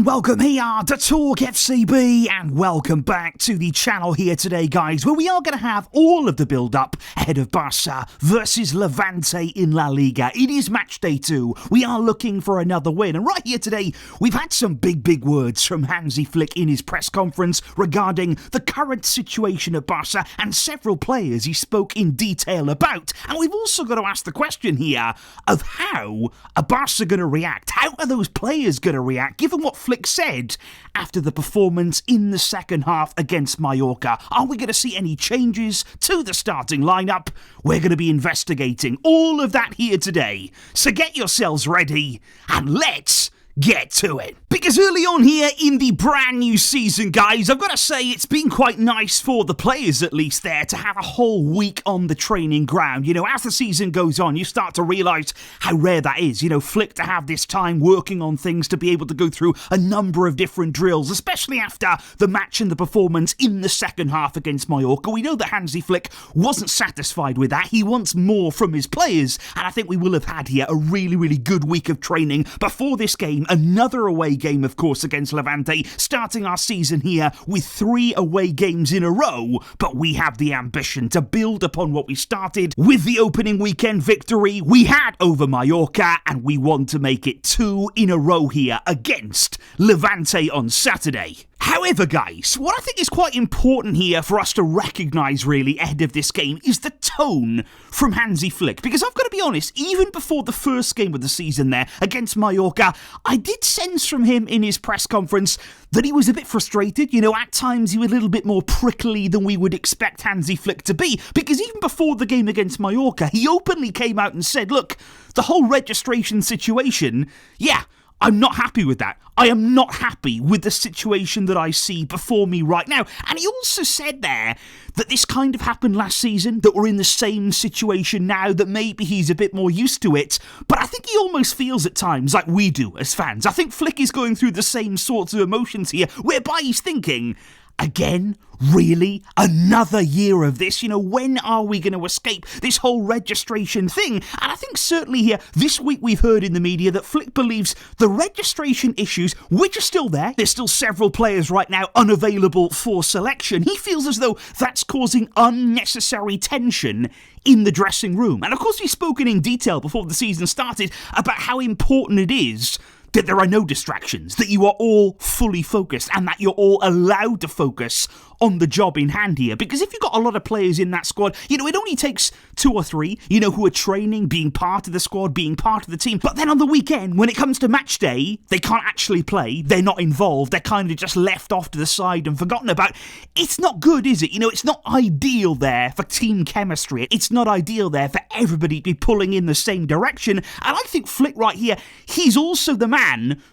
and welcome here to TalkFCB, and welcome back to the channel here today, guys, where we are going to have all of the build-up ahead of Barca versus Levante in La Liga. It is match day 2. We are looking for another win, and right here today, we've had some big words from Hansi Flick in his press conference regarding the current situation at Barca and several players he spoke in detail about. And we've also got to ask the question here of how are Barca going to react? How are those players going to react, given what Flick said after the performance in the second half against Mallorca? Are we going to see any changes to the starting lineup? We're going to be investigating all of that here today. So get yourselves ready and let's get to it. Because early on here in the brand new season, guys, I've got to say it's been quite nice for the players, at least there, to have a whole week on the training ground. You know, as the season goes on, you start to realise how rare that is. You know, Flick to have this time working on things, to be able to go through a number of different drills, especially after the match and the performance in the second half against Mallorca. We know that Hansi Flick wasn't satisfied with that. He wants more from his players, and I think we will have had here a really good week of training before this game. Another away game, of course, against Levante, starting our season here with 3 away games in a row, but we have the ambition to build upon what we started with the opening weekend victory we had over Mallorca, and we want to make it 2 in a row here against Levante on Saturday. However, guys, what I think is quite important here for us to recognise really ahead of this game is the tone from Hansi Flick. Because I've got to be honest, even before the first game of the season there against Mallorca, I did sense from him in his press conference that he was a bit frustrated. You know, at times he was a little bit more prickly than we would expect Hansi Flick to be. Because even before the game against Mallorca, he openly came out and said, look, the whole registration situation, yeah, I'm not happy with that. I am not happy with the situation that I see before me right now. And he also said there that this kind of happened last season, that we're in the same situation now, that maybe he's a bit more used to it. But I think he almost feels at times like we do as fans. I think Flick is going through the same sorts of emotions here, whereby he's thinking, again? Really? Another year of this? You know, when are we going to escape this whole registration thing? And I think certainly here, this week we've heard in the media that Flick believes the registration issues, which are still there, there's still several players right now unavailable for selection. He feels as though that's causing unnecessary tension in the dressing room. And of course, he's spoken in detail before the season started about how important it is that there are no distractions, that you are all fully focused, and that you're all allowed to focus on the job in hand here. Because if you've got a lot of players in that squad, you know, it only takes 2 or 3, you know, who are training, being part of the squad, being part of the team. But then on the weekend, when it comes to match day, they can't actually play, they're not involved, they're kind of just left off to the side and forgotten about. It's not good, is it? You know, it's not ideal there for team chemistry. It's not ideal there for everybody to be pulling in the same direction. And I think Flick right here, he's also the man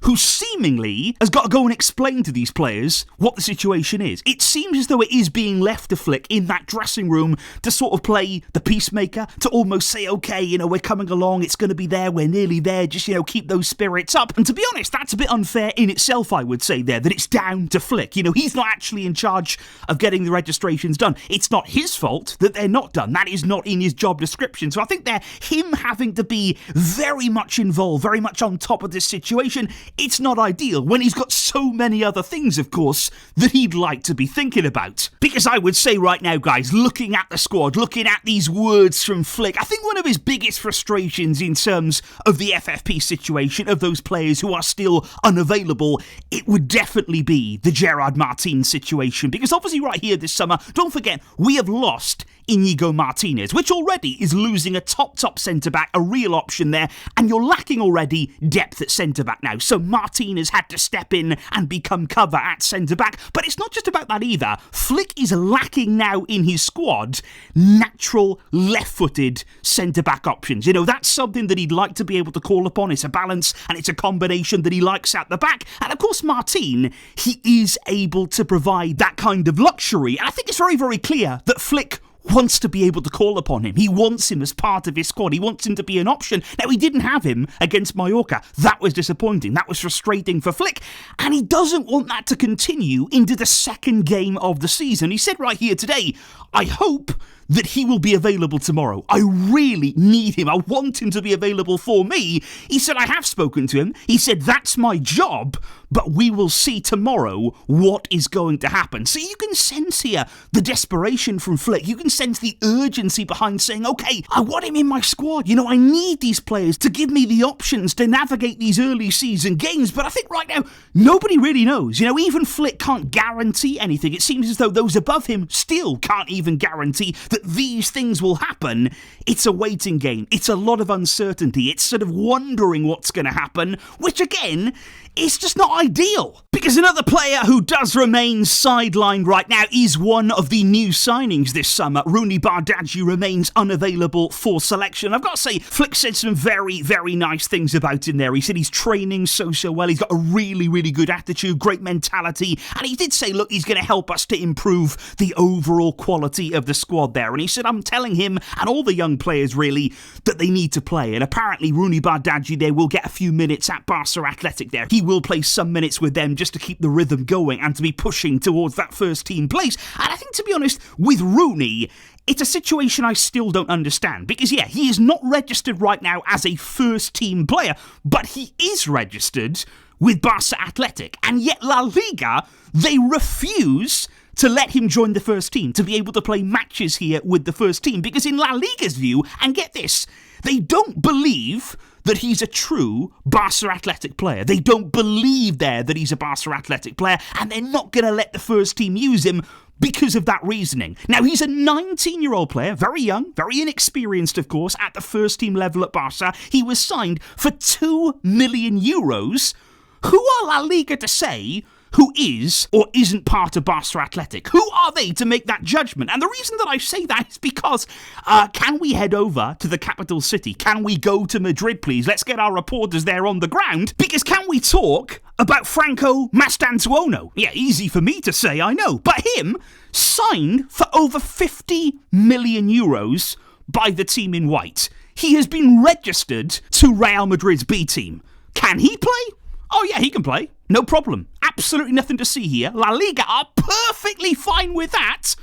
who seemingly has got to go and explain to these players what the situation is. It seems as though it is being left to Flick in that dressing room to sort of play the peacemaker, to almost say, okay, you know, we're coming along, it's going to be there, we're nearly there, just, you know, keep those spirits up. And to be honest, that's a bit unfair in itself, I would say there, that it's down to Flick. You know, he's not actually in charge of getting the registrations done. It's not his fault that they're not done. That is not in his job description. So I think they're him having to be very much involved, very much on top of this situation. It's not ideal when he's got so many other things, of course, that he'd like to be thinking about. Because I would say right now, guys, looking at the squad, looking at these words from Flick, I think one of his biggest frustrations in terms of the FFP situation, of those players who are still unavailable, it would definitely be the Gerard Martin situation. Because obviously right here this summer, don't forget, we have lost Inigo Martinez, which already is losing a top centre-back, a real option there, and you're lacking already depth at centre-back now. So Martinez had to step in and become cover at centre-back. But it's not just about that either. Flick is lacking now in his squad natural left-footed centre-back options. You know, that's something that he'd like to be able to call upon. It's a balance and it's a combination that he likes at the back. And of course, Martin, he is able to provide that kind of luxury. And I think it's very clear that Flick wants to be able to call upon him. He wants him as part of his squad. He wants him to be an option. Now, he didn't have him against Mallorca. That was disappointing. That was frustrating for Flick. And he doesn't want that to continue into the second game of the season. He said right here today, I hope that he will be available tomorrow. I really need him. I want him to be available for me. He said, I have spoken to him. He said, that's my job, but we will see tomorrow what is going to happen. So you can sense here the desperation from Flick. You can sense the urgency behind saying, okay, I want him in my squad. You know, I need these players to give me the options to navigate these early season games. But I think right now, nobody really knows. You know, even Flick can't guarantee anything. It seems as though those above him still can't even guarantee that these things will happen. It's a waiting game. It's a lot of uncertainty. It's sort of wondering what's going to happen, which again, it's just not ideal. Because another player who does remain sidelined right now is one of the new signings this summer. Rooney Bardaji remains unavailable for selection. I've got to say, Flick said some very, very nice things about him there. He said he's training so well. He's got a really, really good attitude, great mentality. And he did say, look, he's going to help us to improve the overall quality of the squad there. And he said, I'm telling him and all the young players really that they need to play. And apparently Rooney Bardaji there will get a few minutes at Barca Athletic there. He will play some minutes with them just to keep the rhythm going and to be pushing towards that first team place. And I think, to be honest, with Rooney, it's a situation I still don't understand. Because, yeah, he is not registered right now as a first team player, but he is registered with Barca Athletic. And yet La Liga, they refuse to let him join the first team, to be able to play matches here with the first team. Because in La Liga's view, and get this, they don't believe that he's a true Barca Athletic player. They don't believe there that he's a Barca Athletic player, and they're not going to let the first team use him because of that reasoning. Now, he's a 19-year-old player, very young, very inexperienced, of course, at the first team level at Barca. He was signed for €2 million. Who are La Liga to say who is or isn't part of Barca Athletic? Who are they to make that judgment? And the reason that I say that is because can we head over to the capital city? Can we go to Madrid, please? Let's get our reporters there on the ground. Because can we talk about Franco Mastantuono? Yeah, easy for me to say, I know. But him signed for over €50 million by the team in white. He has been registered to Real Madrid's B team. Can he play? Oh yeah, he can play. No problem. Absolutely nothing to see here. La Liga are perfectly fine with that.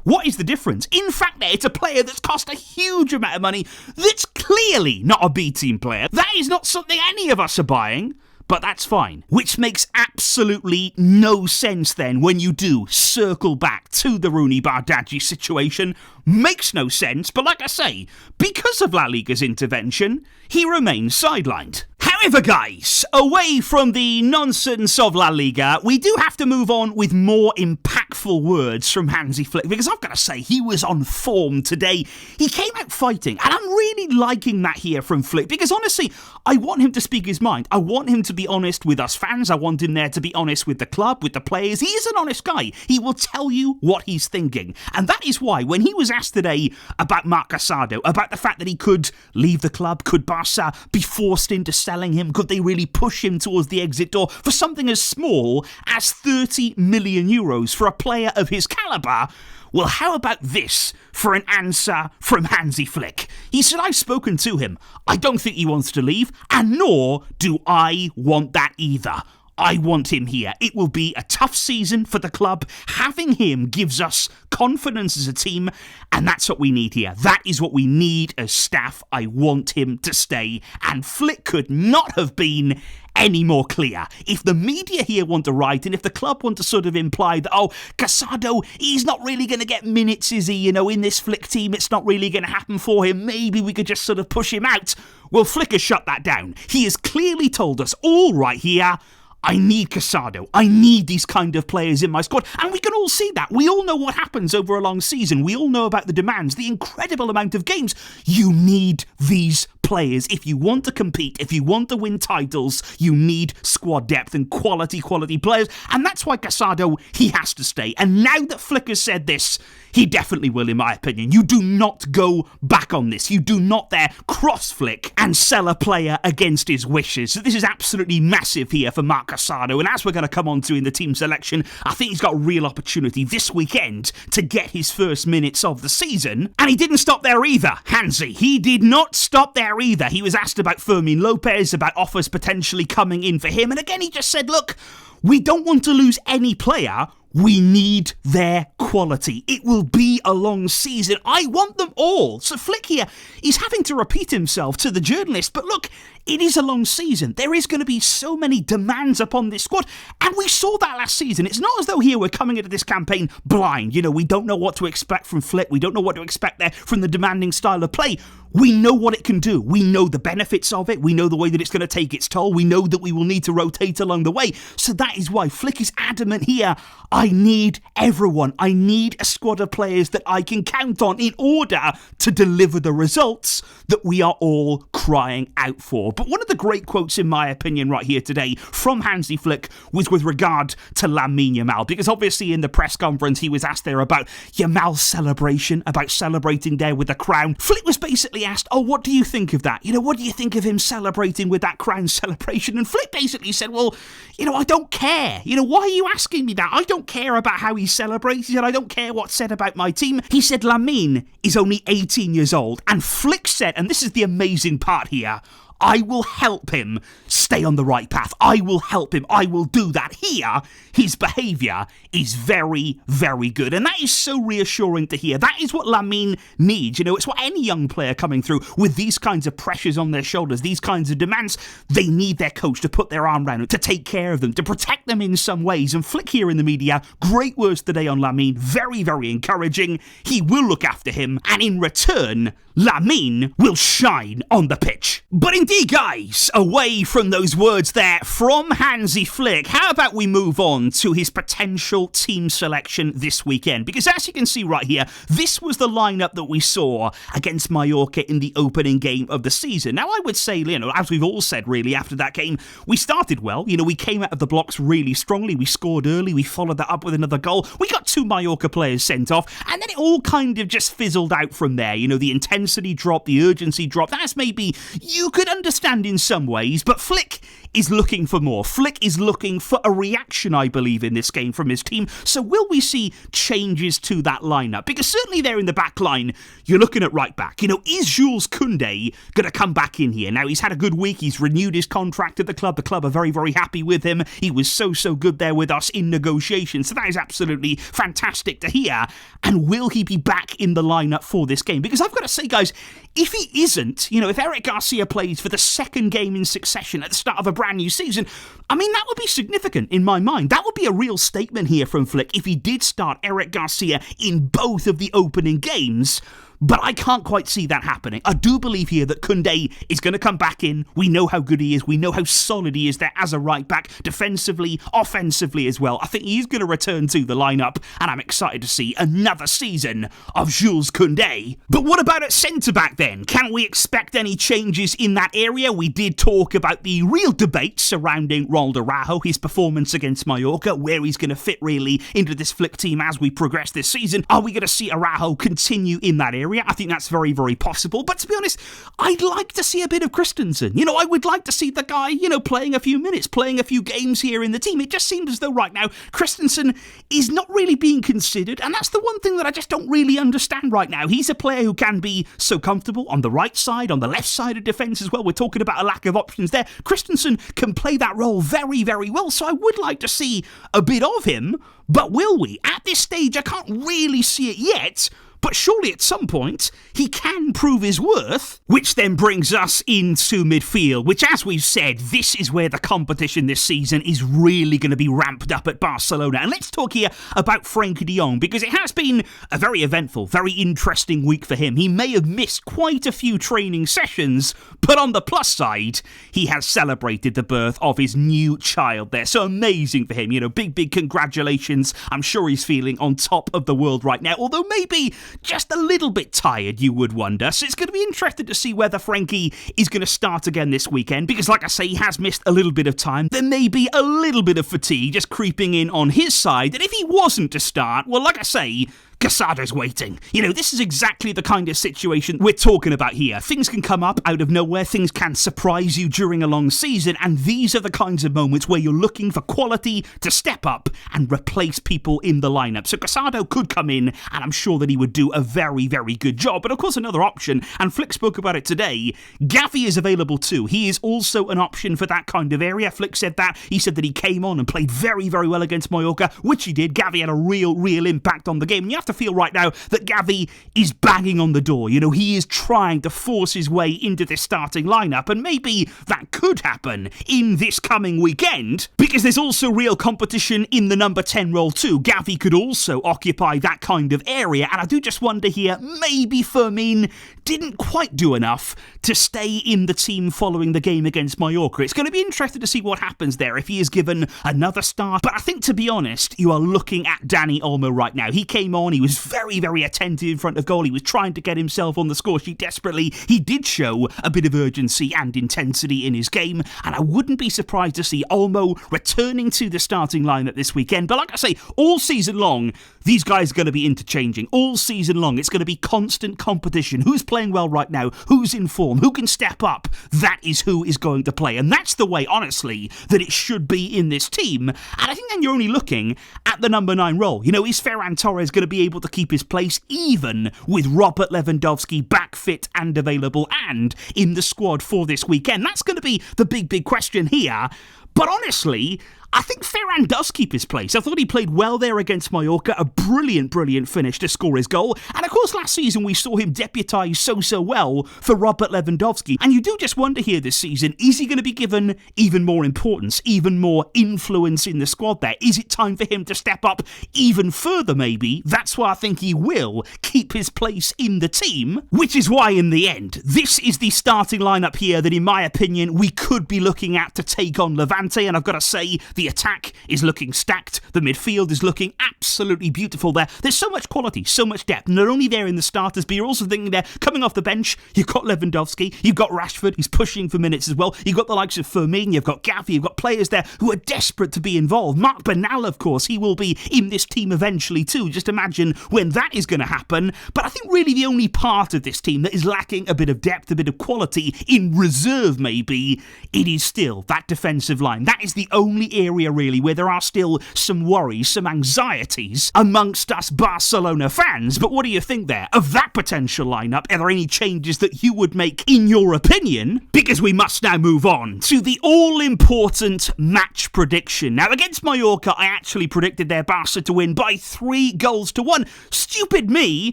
What is the difference? In fact, it's a player that's cost a huge amount of money that's clearly not a B team player. That is not something any of us are buying. But that's fine, which makes absolutely no sense then when you do circle back to the Rooney Bardaji situation. Makes no sense, but like I say, because of La Liga's intervention, he remains sidelined. However, guys, away from the nonsense of La Liga, we do have to move on with more impactful words from Hansi Flick, because I've got to say, he was on form today. He came out fighting, and I'm really liking that here from Flick, because honestly, I want him to speak his mind. I want him to be honest with us fans. I want him there to be honest with the club, with the players. He is an honest guy. He will tell you what he's thinking. And that is why, when he was asked today about Marc Casado, about the fact that he could leave the club, could Barca be forced into selling him? Could they really push him towards the exit door for something as small as €30 million for a player of his calibre? Well, how about this for an answer from Hansi Flick? He said, I've spoken to him. I don't think he wants to leave, and nor do I want that either. I want him here. It will be a tough season for the club. Having him gives us confidence as a team, and that's what we need here. That is what we need as staff. I want him to stay. And Flick could not have been any more clear. If the media here want to write, and if the club want to sort of imply that, oh, Casado, he's not really going to get minutes, is he? You know, in this Flick team, it's not really going to happen for him. Maybe we could just sort of push him out. Well, Flick has shut that down. He has clearly told us all right here, I need Casado. I need these kind of players in my squad. And we can all see that. We all know what happens over a long season. We all know about the demands, the incredible amount of games. You need these players. If you want to compete, if you want to win titles, you need squad depth and quality players. And that's why Casado, he has to stay. And now that Flick has said this, he definitely will, in my opinion. You do not go back on this. You do not there cross Flick and sell a player against his wishes. So this is absolutely massive here for Marc Casado. And as we're going to come on to in the team selection, I think he's got a real opportunity this weekend to get his first minutes of the season. And he didn't stop there either, Hansi. He did not stop there either. He was asked about Femi Lopez, about offers potentially coming in for him. And again, he just said, look, we don't want to lose any player. We need their quality. It will be a long season. I want them all. So Flick here, he's having to repeat himself to the journalist. But look, it is a long season. There is going to be so many demands upon this squad. And we saw that last season. It's not as though here we're coming into this campaign blind. You know, we don't know what to expect from Flick. We don't know what to expect there from the demanding style of play. We know what it can do. We know the benefits of it. We know the way that it's going to take its toll. We know that we will need to rotate along the way. So that is why Flick is adamant here. I need everyone. I need a squad of players that I can count on in order to deliver the results that we are all crying out for. But one of the great quotes, in my opinion, right here today from Hansi Flick was with regard to Lamine Yamal, because obviously in the press conference he was asked there about Yamal's celebration, about celebrating there with the crown. Flick was basically asked, oh, what do you think of that? You know, what do you think of him celebrating with that crown celebration? And Flick basically said, well, you know, I don't care. You know, why are you asking me that? I don't care about how he celebrates. He said, I don't care what's said about my team. He said Lamin is only 18 years old. And Flick said, and this is the amazing part here, I will help him stay on the right path. I will help him. I will do that. Here, his behaviour is very, very good. And that is so reassuring to hear. That is what Lamin needs. You know, it's what any young player coming through with these kinds of pressures on their shoulders, these kinds of demands, they need their coach to put their arm around them, to take care of them, to protect them in some ways. And Flick here in the media, great words today on Lamin. Very, very encouraging. He will look after him. And in return, Lamin will shine on the pitch. But indeed, guys, away from those words there from Hansi Flick, how about we move on to his potential team selection this weekend? Because as you can see right here, this was the lineup that we saw against Mallorca in the opening game of the season. Now, I would say, you know, as we've all said really after that game, we started well. You know, we came out of the blocks really strongly. We scored early. We followed that up with another goal. We got 2 Mallorca players sent off, and then it all kind of just fizzled out from there. You know, the intensity dropped, the urgency dropped. That's maybe you could understand in some ways, but Flick is looking for more. Flick is looking for a reaction, I believe, in this game from his team. So will we see changes to that lineup? Because certainly there in the back line, you're looking at right back. You know, is Jules Koundé going to come back in here? Now, he's had a good week. He's renewed his contract at the club. The club are very, very happy with him. He was so good there with us in negotiations. So that is absolutely fantastic to hear. And will he be back in the lineup for this game? Because I've got to say, guys, if he isn't, you know, if Eric Garcia plays for the second game in succession at the start of a brand new season, I mean, that would be significant in my mind. That would be a real statement here from Flick if he did start Eric Garcia in both of the opening games. But I can't quite see that happening. I do believe here that Koundé is going to come back in. We know how good he is. We know how solid he is there as a right back, defensively, offensively as well. I think he's going to return to the lineup, and I'm excited to see another season of Jules Koundé. But what about at centre-back then? Can we expect any changes in that area? We did talk about the real debate surrounding Ronald Araujo, his performance against Mallorca, where he's going to fit really into this Flick team as we progress this season. Are we going to see Araujo continue in that area? I think that's very, very possible. But to be honest, I'd like to see a bit of Christensen. You know, I would like to see the guy, you know, playing a few minutes, playing a few games here in the team. It just seems as though right now Christensen is not really being considered. And that's the one thing that I just don't really understand right now. He's a player who can be so comfortable on the right side, on the left side of defence as well. We're talking about a lack of options there. Christensen can play that role very, very well. So I would like to see a bit of him. But will we? At this stage, I can't really see it yet. But surely at some point, he can prove his worth, which then brings us into midfield, which, as we've said, this is where the competition this season is really going to be ramped up at Barcelona. And let's talk here about Frenkie de Jong, because it has been a very eventful, very interesting week for him. He may have missed quite a few training sessions, but on the plus side, he has celebrated the birth of his new child there. So amazing for him, you know, big congratulations. I'm sure he's feeling on top of the world right now, although maybe just a little bit tired, you would wonder. So it's going to be interesting to see whether Frenkie is going to start again this weekend, because like I say, he has missed a little bit of time. There may be a little bit of fatigue just creeping in on his side, and if he wasn't to start, well, like I say, Casado's waiting. You know, this is exactly the kind of situation we're talking about here. Things can come up out of nowhere, things can surprise you during a long season, and these are the kinds of moments where you're looking for quality to step up and replace people in the lineup. So Casado could come in, and I'm sure that he would do a very, very good job. But of course, another option, and Flick spoke about it today, Gavi is available too. He is also an option for that kind of area. Flick said that. He said that he came on and played very, very well against Mallorca, which he did. Gavi had a real impact on the game. And you have to feel right now that Gavi is banging on the door. You know, he is trying to force his way into this starting lineup, and maybe that could happen in this coming weekend, because there's also real competition in the number 10 role too. Gavi could also occupy that kind of area, and I do just wonder here, maybe Fermin didn't quite do enough to stay in the team following the game against Mallorca. It's going to be interesting to see what happens there if he is given another start, but I think, to be honest, you are looking at Dani Olmo right now. He came on, he was very, very attentive in front of goal, he was trying to get himself on the score sheet desperately. He did show a bit of urgency and intensity in his game, and I wouldn't be surprised to see Olmo returning to the starting lineup this weekend. But like I say, all season long, these guys are going to be interchanging. All season long, it's going to be constant competition. Who's playing well right now? Who's in form? Who can step up? That is who is going to play. And that's the way, honestly, that it should be in this team. And I think then you're only looking at the number 9 role. You know, is Ferran Torres going to be able to keep his place even with Robert Lewandowski back fit and available and in the squad for this weekend? That's going to be the big question here. But honestly, I think Ferran does keep his place. I thought he played well there against Mallorca, a brilliant finish to score his goal. And of course, last season we saw him deputise so well for Robert Lewandowski. And you do just wonder here this season, is he going to be given even more importance, even more influence in the squad there? Is it time for him to step up even further maybe? That's why I think he will keep his place in the team, which is why in the end, this is the starting lineup here that in my opinion we could be looking at to take on Levante. And I've got to say, the attack is looking stacked. The midfield is looking absolutely beautiful there. There's so much quality, so much depth. Not only there in the starters, but you're also thinking there, coming off the bench, you've got Lewandowski, you've got Rashford, who's pushing for minutes as well. You've got the likes of Fermin, you've got Gavi, you've got players there who are desperate to be involved. Marc Bernal, of course, he will be in this team eventually too. Just imagine when that is going to happen. But I think really the only part of this team that is lacking a bit of depth, a bit of quality in reserve maybe, it is still that defensive line. That is the only area really where there are still some worries, some anxieties amongst us Barcelona fans. But what do you think there of that potential lineup? Are there any changes that you would make in your opinion? Because we must now move on to the all-important match prediction. Now against Mallorca, I actually predicted their Barca to win by 3-1. Stupid me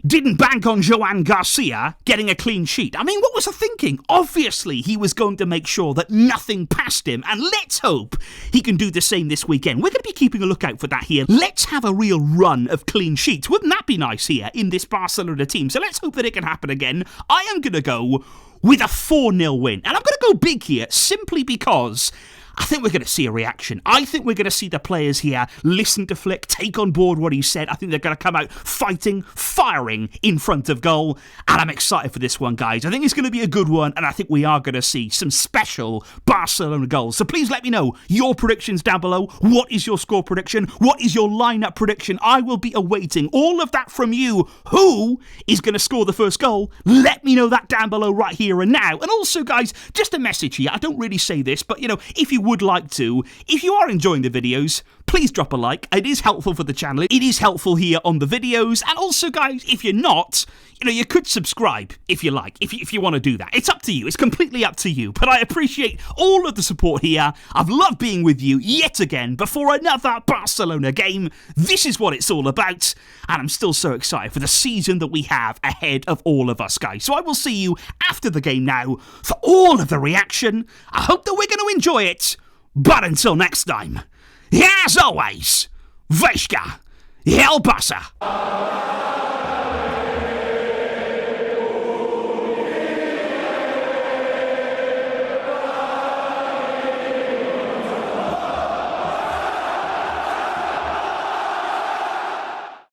didn't bank on Joan Garcia getting a clean sheet. I mean, what was I thinking? Obviously, he was going to make sure that nothing passed him, and let's hope he can do the same this weekend. We're going to be keeping a lookout for that here. Let's have a real run of clean sheets. Wouldn't that be nice here in this Barcelona team? So let's hope that it can happen again. I am going to go with a 4-0 win. And I'm going to go big here simply because I think we're going to see a reaction. I think we're going to see the players here listen to Flick, take on board what he said. I think they're going to come out fighting, firing in front of goal. And I'm excited for this one, guys. I think it's going to be a good one. And I think we are going to see some special Barcelona goals. So please let me know your predictions down below. What is your score prediction? What is your lineup prediction? I will be awaiting all of that from you. Who is going to score the first goal? Let me know that down below right here and now. And also, guys, just a message here. I don't really say this, but, you know, if you would like to, if you are enjoying the videos, please drop a like. It is helpful for the channel. It is helpful here on the videos. And also, guys, if you're not, you know, you could subscribe if you like, if you want to do that. It's up to you. It's completely up to you. But I appreciate all of the support here. I've loved being with you yet again before another Barcelona game. This is what it's all about. And I'm still so excited for the season that we have ahead of all of us, guys. So I will see you after the game now for all of the reaction. I hope that we're going to enjoy it. But until next time, as always, Veshka, El Barça.